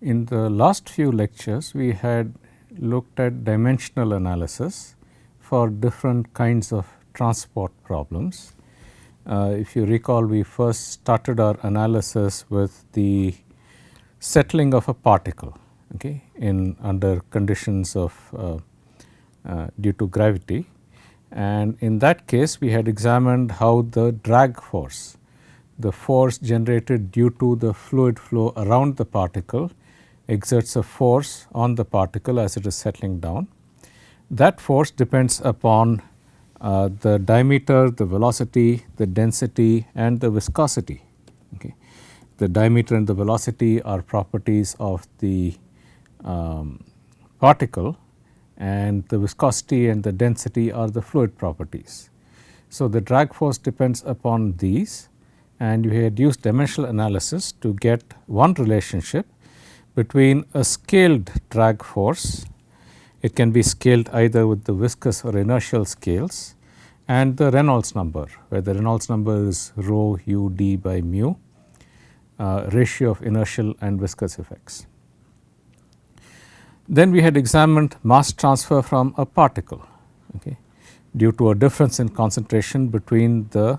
In the last few lectures, we had looked at dimensional analysis for different kinds of transport problems. If you recall, we first started our analysis with the settling of a particle in under conditions of due to gravity, and in that case we had examined how the drag force, the force generated due to the fluid flow around the particle, exerts a force on the particle as it is settling down. That force depends upon the diameter, the velocity, the density and the viscosity. The diameter and the velocity are properties of the particle, and the viscosity and the density are the fluid properties. So, the drag force depends upon these, and we had used dimensional analysis to get one relationship between a scaled drag force. It can be scaled either with the viscous or inertial scales, and the Reynolds number, where the Reynolds number is rho u d by mu, ratio of inertial and viscous effects. Then we had examined mass transfer from a particle due to a difference in concentration between the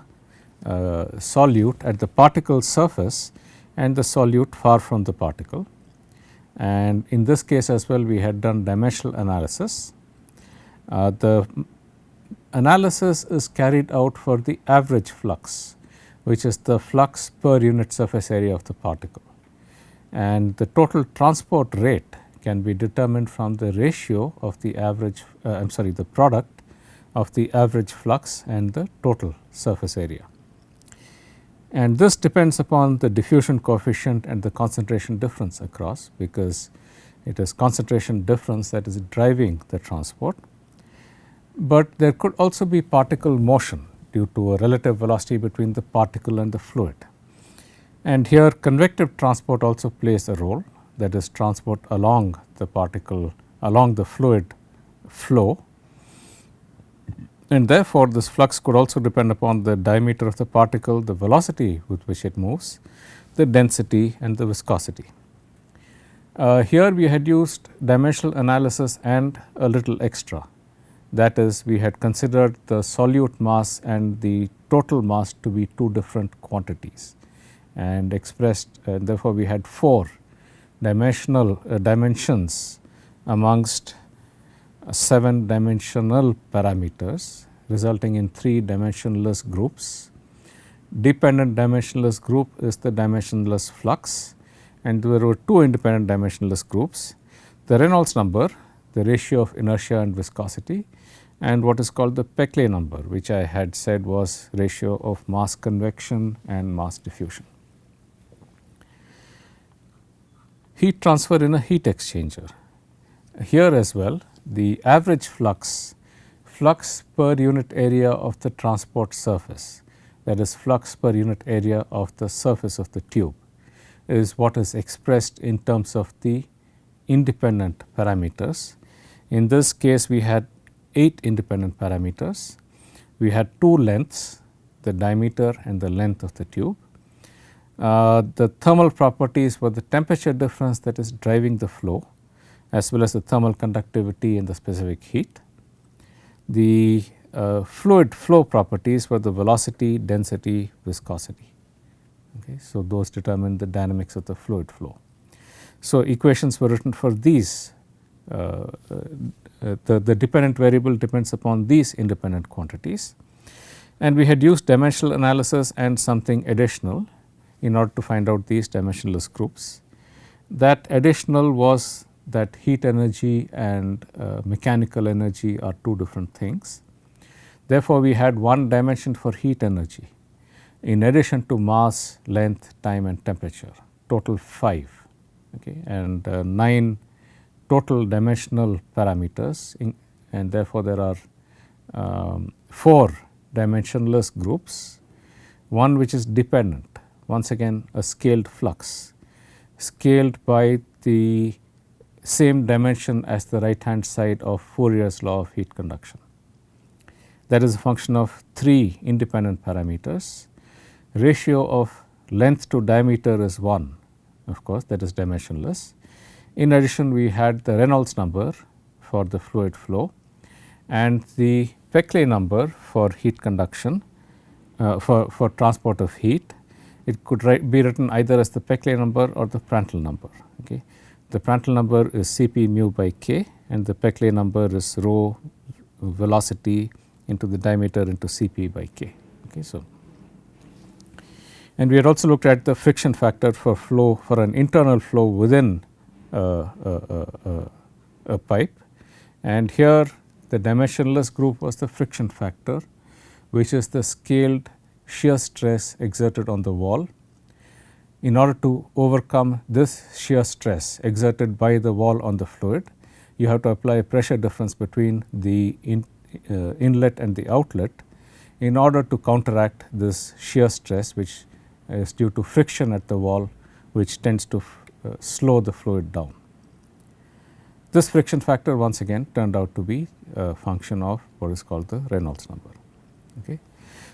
solute at the particle surface and the solute far from the particle. And in this case as well, we had done dimensional analysis. The analysis is carried out for the average flux, which is the flux per unit surface area of the particle, and the total transport rate can be determined from the ratio of the average the product of the average flux and the total surface area. And this depends upon the diffusion coefficient and the concentration difference across, because it is concentration difference that is driving the transport. But there could also be particle motion due to a relative velocity between the particle and the fluid. And here convective transport also plays a role, that is transport along the particle, along the fluid flow. And therefore, this flux could also depend upon the diameter of the particle, the velocity with which it moves, the density and the viscosity. Here we had used dimensional analysis and a little extra, that is, we had considered the solute mass and the total mass to be two different quantities, and expressed therefore, we had four dimensional dimensions amongst 7 dimensional parameters, resulting in 3 dimensionless groups. Dependent dimensionless group is the dimensionless flux, and there were 2 independent dimensionless groups: the Reynolds number, the ratio of inertia and viscosity, and what is called the Peclet number, which I had said was ratio of mass convection and mass diffusion. Heat transfer in a heat exchanger. Here as well, the average flux per unit area of the transport surface, that is flux per unit area of the surface of the tube, is what is expressed in terms of the independent parameters. In this case, we had 8 independent parameters. We had 2 lengths, the diameter and the length of the tube. The thermal properties were the temperature difference that is driving the flow, as well as the thermal conductivity and the specific heat. The fluid flow properties were the velocity, density, viscosity. So, those determine the dynamics of the fluid flow. So, equations were written for these. The dependent variable depends upon these independent quantities, and we had used dimensional analysis and something additional in order to find out these dimensionless groups. That additional was that heat energy and mechanical energy are 2 different things. Therefore, we had 1 dimension for heat energy in addition to mass, length, time and temperature, total 5, and 9 total dimensional parameters, and therefore, there are 4 dimensionless groups, one which is dependent, once again a scaled flux, scaled by the same dimension as the right hand side of Fourier's law of heat conduction. That is a function of 3 independent parameters. Ratio of length to diameter is 1, of course, that is dimensionless. In addition, we had the Reynolds number for the fluid flow and the Peclet number for heat conduction for transport of heat. It could be written either as the Peclet number or the Prandtl number. Okay. The Prandtl number is Cp mu by k and the Peclet number is rho velocity into the diameter into Cp by k. Okay. So, and we had also looked at the friction factor for flow for an internal flow within a pipe, and here the dimensionless group was the friction factor, which is the scaled shear stress exerted on the wall. In order to overcome this shear stress exerted by the wall on the fluid, you have to apply a pressure difference between the inlet and the outlet in order to counteract this shear stress, which is due to friction at the wall, which tends to slow the fluid down. This friction factor once again turned out to be a function of what is called the Reynolds number. Okay.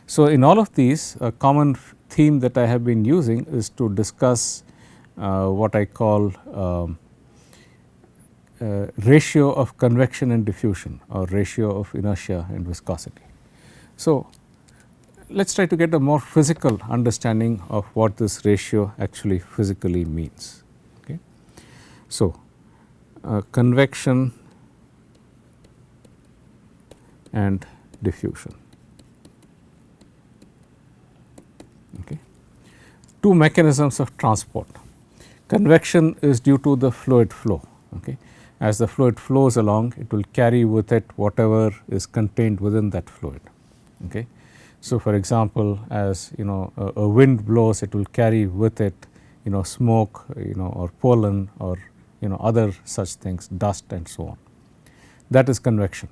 So, in all of these, a common theme that I have been using is to discuss what I call ratio of convection and diffusion, or ratio of inertia and viscosity. So, let us try to get a more physical understanding of what this ratio actually physically means. Okay. So, convection and diffusion. Okay. Two mechanisms of transport. Convection is due to the fluid flow. Okay. As the fluid flows along, it will carry with it whatever is contained within that fluid. Okay. So, for example, as a wind blows, it will carry with it smoke, or pollen, or other such things, dust and so on. That is convection,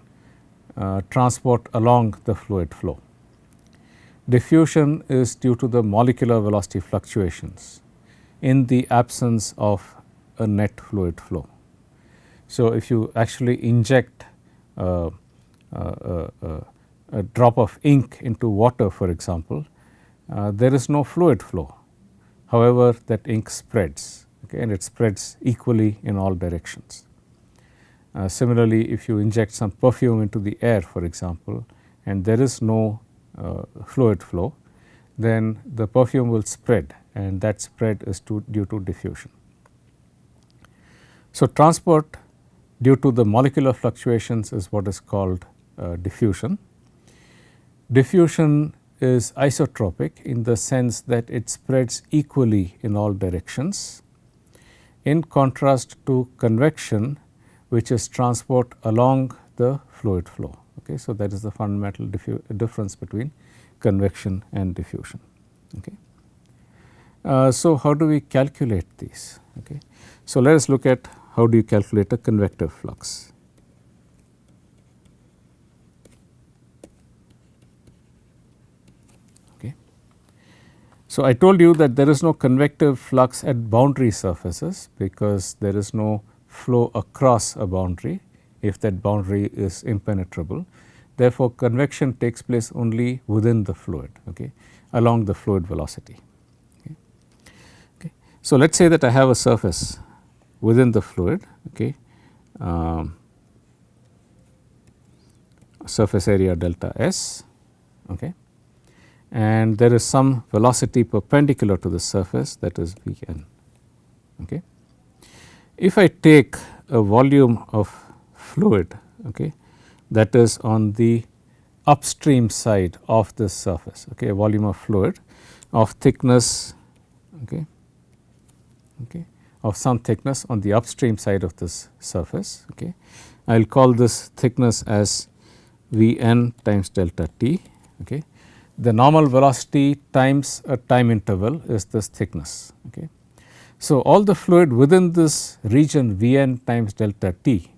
transport along the fluid flow. Diffusion is due to the molecular velocity fluctuations in the absence of a net fluid flow. So, if you actually inject a drop of ink into water, for example, there is no fluid flow. However, that ink spreads, okay, and it spreads equally in all directions. Similarly, if you inject some perfume into the air, for example, and there is no fluid flow, then the perfume will spread, and that spread is due to diffusion. So, transport due to the molecular fluctuations is what is called diffusion. Diffusion is isotropic in the sense that it spreads equally in all directions, in contrast to convection, which is transport along the fluid flow. Okay. So, that is the fundamental difference between convection and diffusion. Okay. So, how do we calculate these? Okay. So, let us look at how do you calculate a convective flux. Okay. So, I told you that there is no convective flux at boundary surfaces, because there is no flow across a boundary if that boundary is impenetrable. Therefore, convection takes place only within the fluid, okay, along the fluid velocity. Okay. Okay. So, let us say that I have a surface within the fluid, okay, surface area delta S, okay, and there is some velocity perpendicular to the surface, that is Vn. Okay. If I take a volume of fluid, okay, that is on the upstream side of this surface, okay, a volume of fluid of thickness, okay, okay, of some thickness on the upstream side of this surface. Okay. I will call this thickness as Vn times delta t. Okay. The normal velocity times a time interval is this thickness. Okay. So, all the fluid within this region Vn times delta t,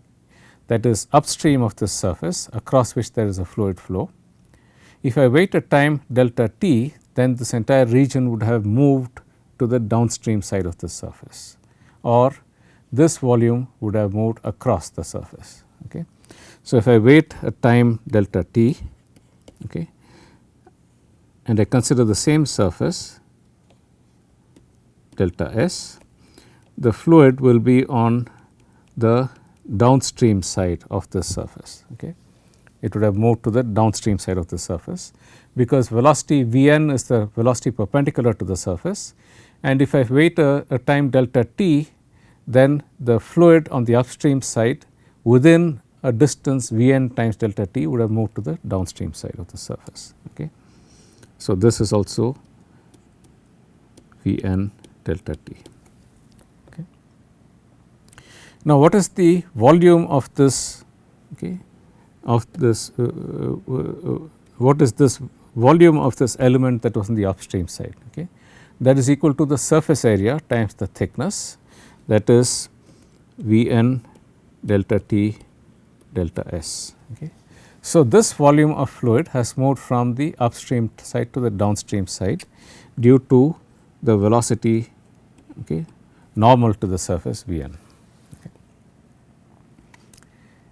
that is upstream of this surface across which there is a fluid flow. If I wait a time delta t, then this entire region would have moved to the downstream side of the surface, or this volume would have moved across the surface. Okay. So, if I wait a time delta t, okay, and I consider the same surface delta S, the fluid will be on the downstream side of the surface. Okay. It would have moved to the downstream side of the surface, because velocity Vn is the velocity perpendicular to the surface, and if I wait a time delta t, then the fluid on the upstream side within a distance Vn times delta t would have moved to the downstream side of the surface. Okay. So, this is also Vn delta t. Okay. Now, what is the volume of this, okay, of this what is this volume of this element that was on the upstream side? Okay. That is equal to the surface area times the thickness, that is Vn delta t delta S. Okay. So, this volume of fluid has moved from the upstream side to the downstream side due to the velocity, okay, normal to the surface Vn. Okay.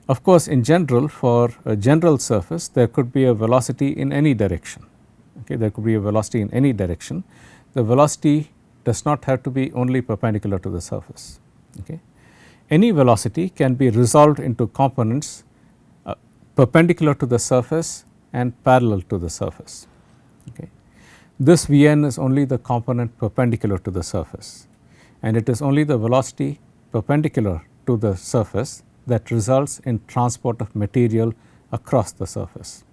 Of course, in general, for a general surface there could be a velocity in any direction. Okay. There could be a velocity in any direction. The velocity does not have to be only perpendicular to the surface. Okay. Any velocity can be resolved into components perpendicular to the surface and parallel to the surface. Okay. This Vn is only the component perpendicular to the surface, and it is only the velocity perpendicular to the surface that results in transport of material across the surface.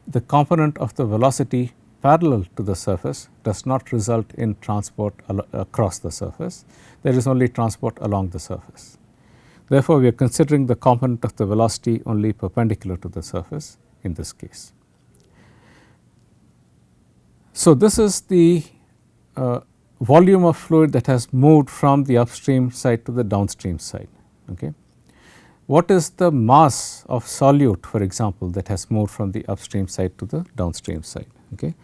The component of the velocity parallel to the surface does not result in transport across the surface, there is only transport along the surface. Therefore, we are considering the component of the velocity only perpendicular to the surface in this case. So, this is the volume of fluid that has moved from the upstream side to the downstream side. Okay. What is the mass of solute, for example, that has moved from the upstream side to the downstream side? Okay.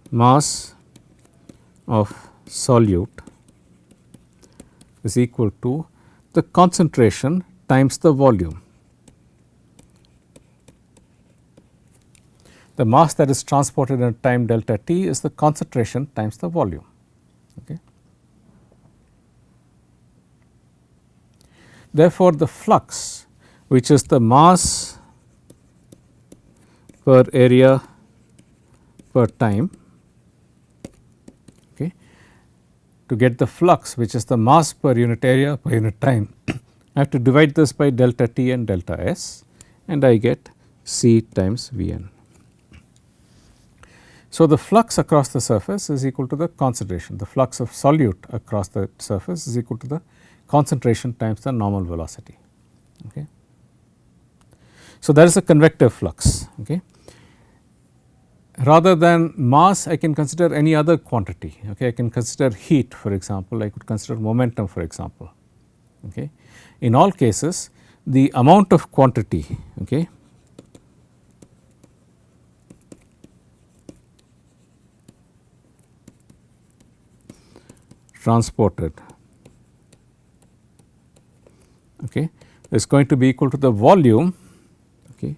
Mass of solute is equal to the concentration times the volume. The mass that is transported in time delta t is the concentration times the volume. Okay. Therefore, the flux, which is the mass per area per time, okay, to get the flux, which is the mass per unit area per unit time, I have to divide this by delta t and delta S, and I get C times Vn. So, the flux across the surface is equal to the concentration. The flux of solute across the surface is equal to the concentration times the normal velocity. Okay. So, that is a convective flux. Okay. Rather than mass, I can consider any other quantity. Okay. I can consider heat, for example, I could consider momentum, for example. Okay. In all cases, the amount of quantity, okay, transported, okay, is going to be equal to the volume, okay,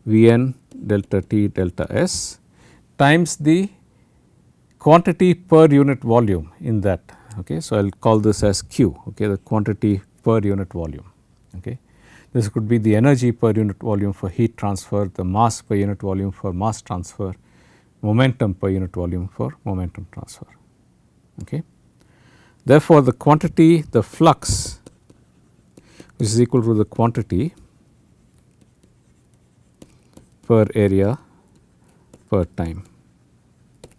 Vn delta t delta S times the quantity per unit volume in that. Okay. So, I will call this as Q, okay, the quantity per unit volume. Okay. This could be the energy per unit volume for heat transfer, the mass per unit volume for mass transfer, momentum per unit volume for momentum transfer. Okay. Therefore, the quantity, the flux, which is equal to the quantity per area per time.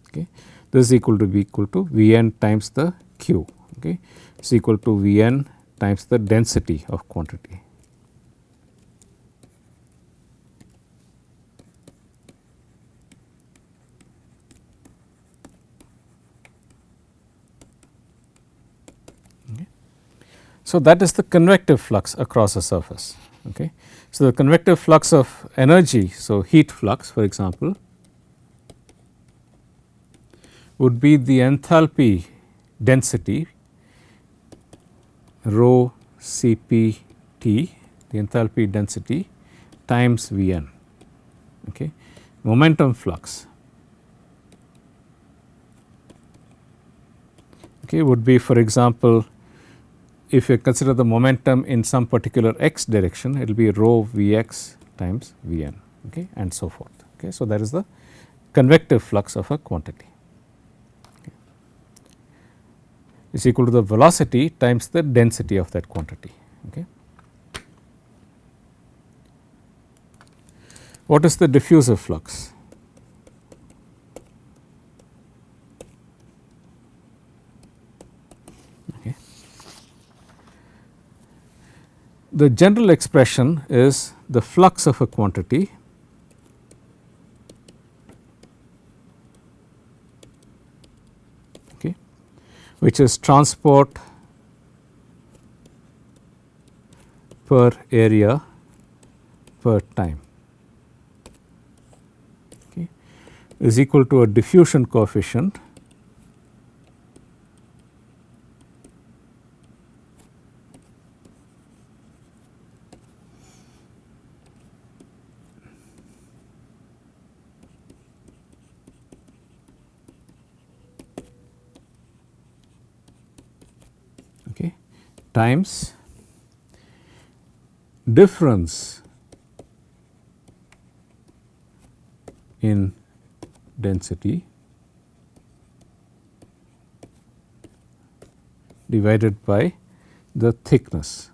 Okay. This is equal to Vn times the Q. Okay. It is equal to Vn times the density of quantity. So, that is the convective flux across a surface. Okay. So, the convective flux of energy, so heat flux for example, would be the enthalpy density rho Cp T, the enthalpy density times Vn. Okay. Momentum flux, okay, would be, for example, if you consider the momentum in some particular x direction, it will be rho Vx times Vn, okay, and so forth. Okay. So, that is the convective flux of a quantity. Okay. Is equal to the velocity times the density of that quantity. Okay. What is the diffusive flux? Okay. The general expression is the flux of a quantity which is transport per area per time, okay, is equal to a diffusion coefficient times difference in density divided by the thickness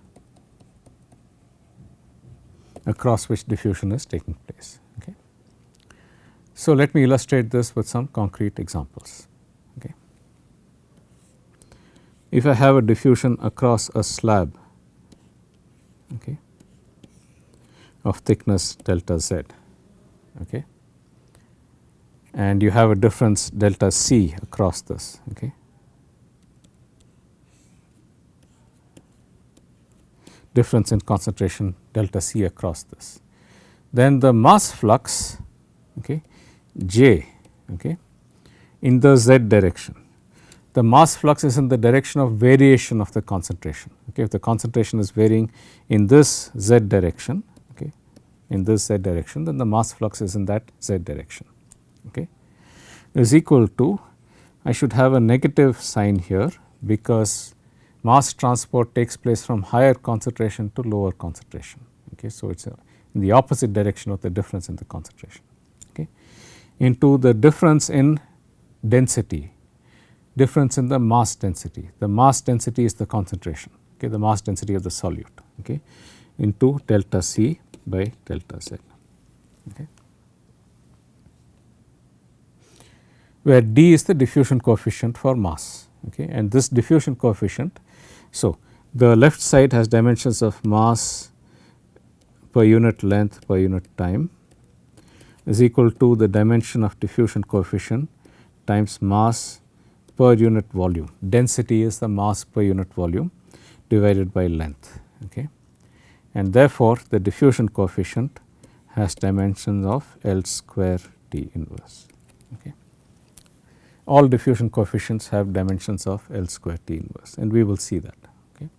across which diffusion is taking place. Okay. So, let me illustrate this with some concrete examples. Okay. If I have a diffusion across a slab, okay, of thickness delta z, okay, and you have a difference delta c across this, okay, difference in concentration delta c across this, then the mass flux, okay, J, okay, in the z direction. The mass flux is in the direction of variation of the concentration. Okay. If the concentration is varying in this z direction, okay, in this z direction, then the mass flux is in that z direction, okay, is equal to, I should have a negative sign here because mass transport takes place from higher concentration to lower concentration. Okay. So, it is in the opposite direction of the difference in the concentration, okay, into the difference in density, difference in the mass density. The mass density is the concentration, okay, the mass density of the solute, okay, into delta C by delta Z, okay, where D is the diffusion coefficient for mass, okay, and this diffusion coefficient. So, the left side has dimensions of mass per unit length per unit time is equal to the dimension of diffusion coefficient times mass per unit volume. Density is the mass per unit volume divided by length, okay, and therefore, the diffusion coefficient has dimensions of L square T inverse. Okay. All diffusion coefficients have dimensions of L square T inverse, and we will see that. Okay.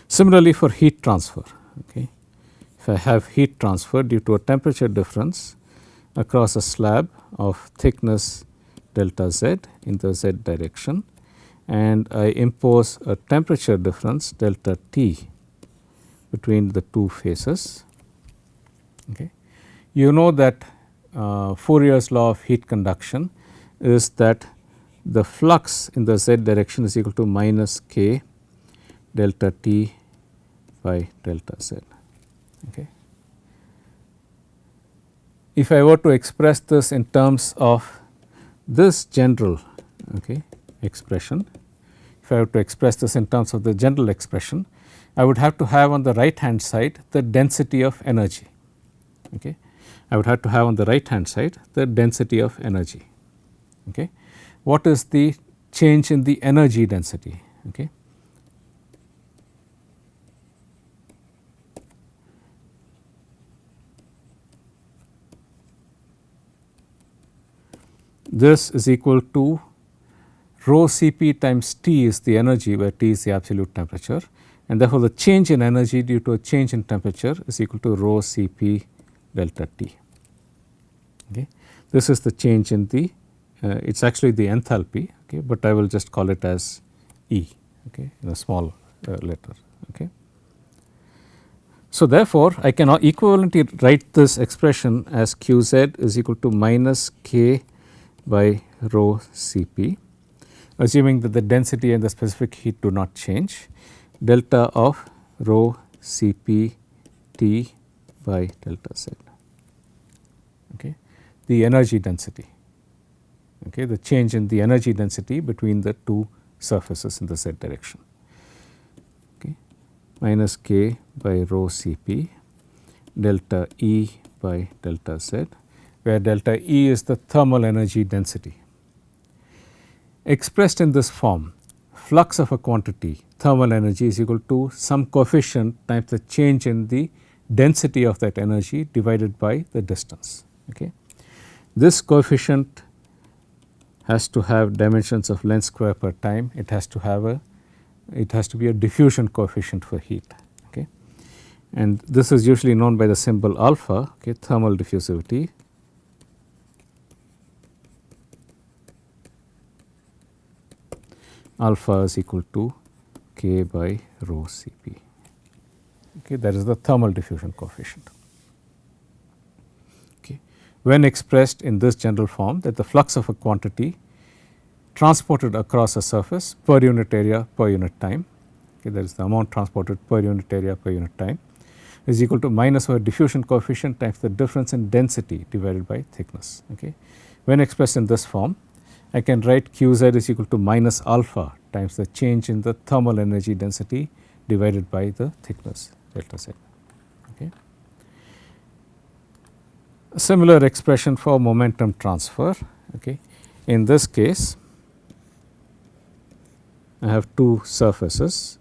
Similarly, for heat transfer, okay, if I have heat transfer due to a temperature difference across a slab of thickness delta z in the z direction, and I impose a temperature difference delta T between the two faces. Okay. You know that Fourier's law of heat conduction is that the flux in the z direction is equal to minus k delta T by delta z. Okay. If I were to express this in terms of this general, okay, expression, if I were to express this in terms of the general expression, I would have to have on the right hand side the density of energy. Okay. I would have to have on the right hand side the density of energy. Okay. What is the change in the energy density? Okay. This is equal to rho Cp times T is the energy, where T is the absolute temperature, and therefore, the change in energy due to a change in temperature is equal to rho Cp delta T. Okay. This is the change in the, it is actually the enthalpy, okay, but I will just call it as E, okay, in a small letter. Okay. So, therefore, I can equivalently write this expression as Qz is equal to minus K by rho Cp, assuming that the density and the specific heat do not change, delta of rho Cp T by delta Z. Okay. The energy density, okay, the change in the energy density between the two surfaces in the Z direction. Okay. Minus K by rho Cp delta E by delta Z, where delta E is the thermal energy density. Expressed in this form, flux of a quantity thermal energy is equal to some coefficient times the change in the density of that energy divided by the distance. Okay. This coefficient has to have dimensions of length square per time. It has to be a diffusion coefficient for heat. Okay. And this is usually known by the symbol alpha, okay, thermal diffusivity. Alpha is equal to K by rho Cp. Okay, that is the thermal diffusion coefficient. Okay. When expressed in this general form, that the flux of a quantity transported across a surface per unit area per unit time, okay, that is the amount transported per unit area per unit time, is equal to minus our diffusion coefficient times the difference in density divided by thickness. Okay. When expressed in this form, I can write Qz is equal to minus alpha times the change in the thermal energy density divided by the thickness delta Z. Okay. A similar expression for momentum transfer. Okay. In this case, I have two surfaces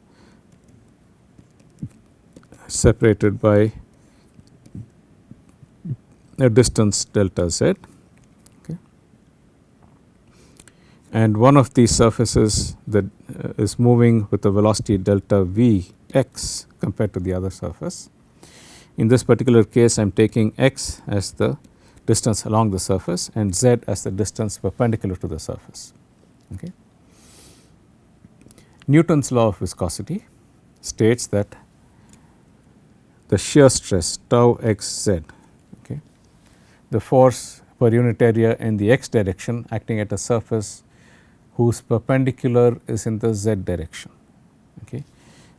separated by a distance delta Z. And one of these surfaces that is moving with a velocity delta V x compared to the other surface. In this particular case, I am taking x as the distance along the surface and z as the distance perpendicular to the surface. Okay. Newton's law of viscosity states that the shear stress tau xz, okay, the force per unit area in the x direction acting at a surface whose perpendicular is in the z direction, okay,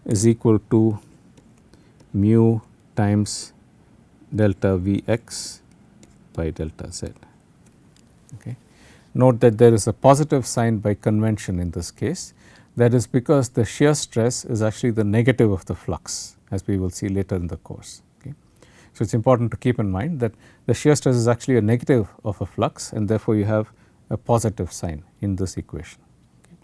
is equal to mu times delta Vx by delta Z. Okay. Note that there is a positive sign by convention in this case. That is because the shear stress is actually the negative of the flux, as we will see later in the course. Okay. So, it is important to keep in mind that the shear stress is actually a negative of a flux, and therefore, you have a positive sign in this equation. Okay.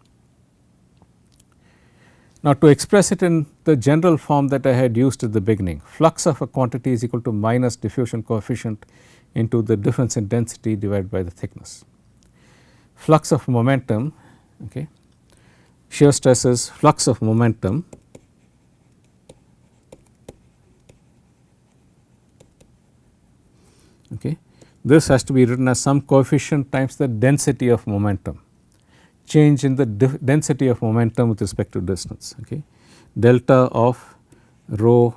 Now, to express it in the general form that I had used at the beginning, flux of a quantity is equal to minus diffusion coefficient into the difference in density divided by the thickness. Flux of momentum, okay, shear stress is flux of momentum okay. This has to be written as some coefficient times the density of momentum, change in the density of momentum with respect to distance, okay. Delta of rho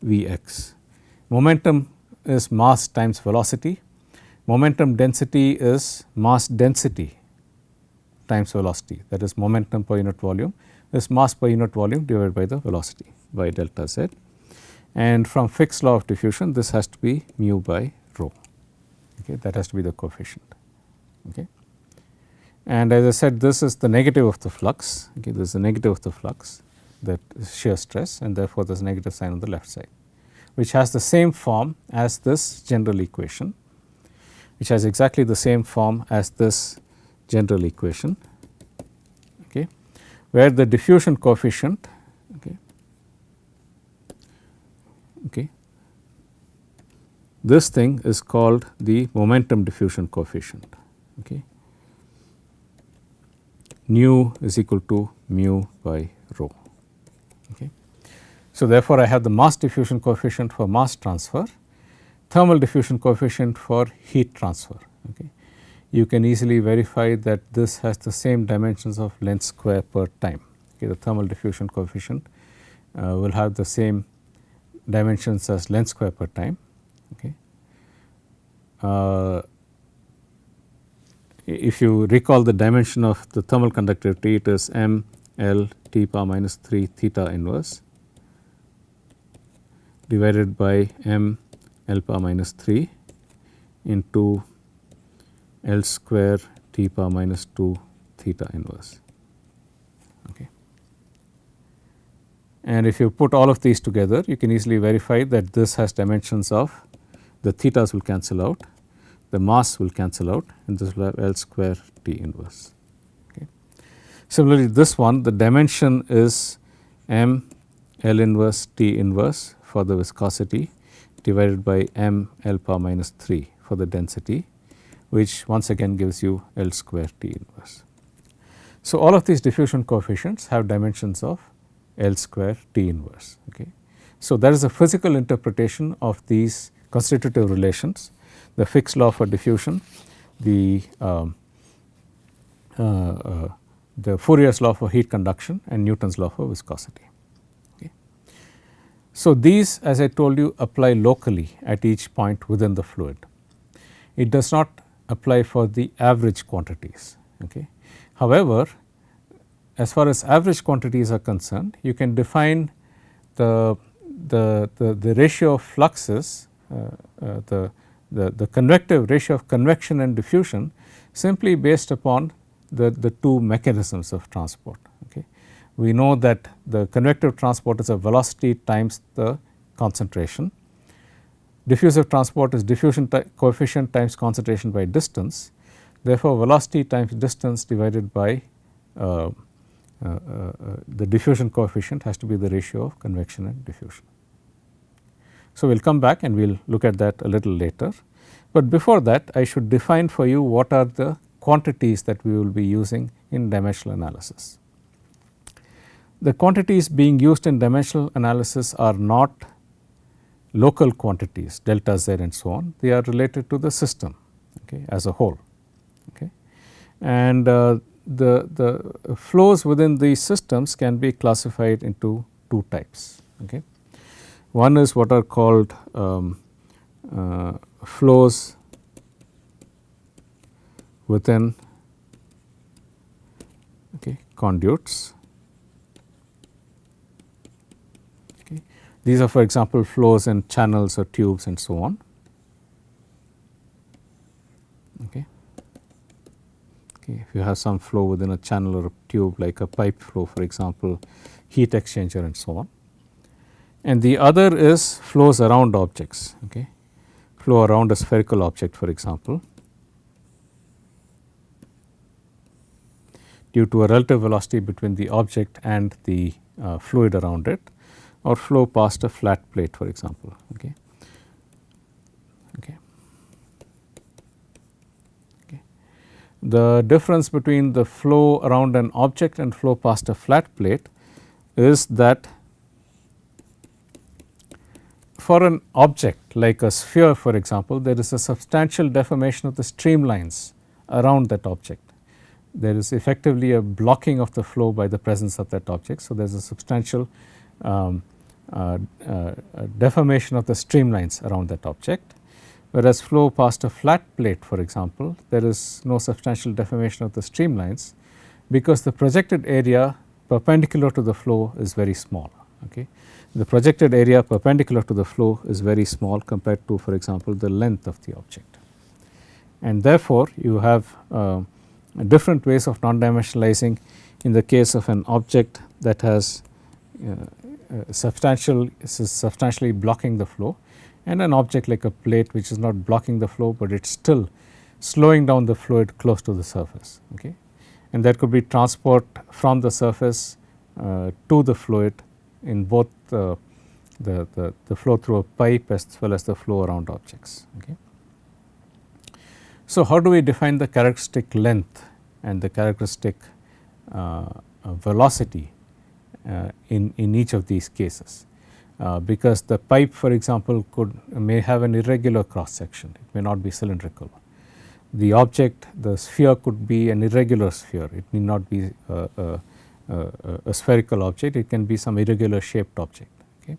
Vx. Momentum is mass times velocity, momentum density is mass density times velocity, that is momentum per unit volume is mass per unit volume divided by the velocity by delta Z, and from Fick's law of diffusion this has to be mu by rho, okay, that has to be the coefficient. Okay. And as I said, this is the negative of the flux, okay, this is the negative of the flux, that is shear stress, and therefore, there is a negative sign on the left side, which has the same form as this general equation, which has exactly the same form as this general equation, okay, where the diffusion coefficient, okay, okay, this thing is called the momentum diffusion coefficient. Okay. Nu is equal to mu by rho. Okay. So, therefore, I have the mass diffusion coefficient for mass transfer, thermal diffusion coefficient for heat transfer. Okay. You can easily verify that this has the same dimensions of length square per time. okay, the thermal diffusion coefficient will have the same dimensions as length square per time. Okay. If you recall the dimension of the thermal conductivity, it is m L T power minus 3 theta inverse divided by m L power minus 3 into L square T power minus 2 theta inverse. Okay. And if you put all of these together, you can easily verify that this has dimensions of the thetas will cancel out, the mass will cancel out, and this will have L square T inverse. Okay. Similarly, this one, the dimension is m L inverse T inverse for the viscosity divided by m L power minus 3 for the density, which once again gives you L square T inverse. So, all of these diffusion coefficients have dimensions of L square T inverse. Okay. So, there is a physical interpretation of these constitutive relations, the Fick's law for diffusion, the Fourier's law for heat conduction, and Newton's law for viscosity. Okay. So, these, as I told you, apply locally at each point within the fluid. It does not apply for the average quantities. Okay. However, as far as average quantities are concerned, you can define the ratio of fluxes, the convective ratio of convection and diffusion simply based upon the two mechanisms of transport. Okay. We know that the convective transport is a velocity times the concentration. Diffusive transport is diffusion coefficient times concentration by distance. Therefore, velocity times distance divided by the diffusion coefficient has to be the ratio of convection and diffusion. So, we will come back and we will look at that a little later, but before that I should define for you what are the quantities that we will be using in dimensional analysis. The quantities being used in dimensional analysis are not local quantities delta z and so on, they are related to the system, okay, as a whole. Okay. And the flows within these systems can be classified into two types. Okay. One is what are called flows within conduits. Okay. These are, for example, flows in channels or tubes and so on. Okay. Okay. If you have some flow within a channel or a tube like a pipe flow, for example, heat exchanger and so on. And the other is flows around objects, okay. Flow around a spherical object, for example, due to a relative velocity between the object and the fluid around it, or flow past a flat plate, for example. Okay. Okay. Okay. The difference between the flow around an object and flow past a flat plate is that for an object like a sphere, for example, there is a substantial deformation of the streamlines around that object. There is effectively a blocking of the flow by the presence of that object. So, there is a substantial deformation of the streamlines around that object, whereas flow past a flat plate, for example, there is no substantial deformation of the streamlines because the projected area perpendicular to the flow is very small. Okay. The projected area perpendicular to the flow is very small compared to, for example, the length of the object. And therefore, you have different ways of non-dimensionalizing in the case of an object that has substantially blocking the flow, and an object like a plate which is not blocking the flow, but it is still slowing down the fluid close to the surface. Okay. And that could be transport from the surface to the fluid in both the flow through a pipe as well as the flow around objects. Okay. So, how do we define the characteristic length and the characteristic velocity in each of these cases? Because the pipe, for example, may have an irregular cross section, it may not be cylindrical. The object, the sphere, could be an irregular sphere, it need not be a spherical object, it can be some irregular shaped object. Okay.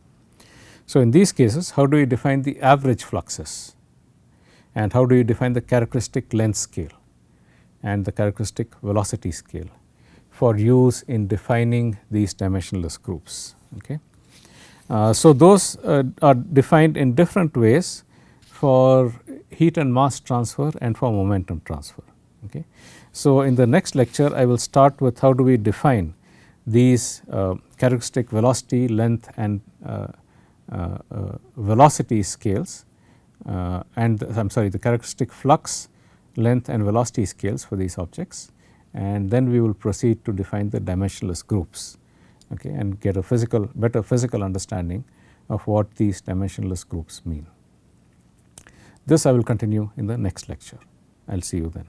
So, in these cases how do you define the average fluxes and how do you define the characteristic length scale and the characteristic velocity scale for use in defining these dimensionless groups. Okay. So, those are defined in different ways for heat and mass transfer and for momentum transfer. Okay. So, in the next lecture I will start with how do we define these characteristic velocity, length and velocity scales and I am sorry the characteristic flux, length and velocity scales for these objects, and then we will proceed to define the dimensionless groups, okay, and get a better physical understanding of what these dimensionless groups mean. This I will continue in the next lecture. I will see you then.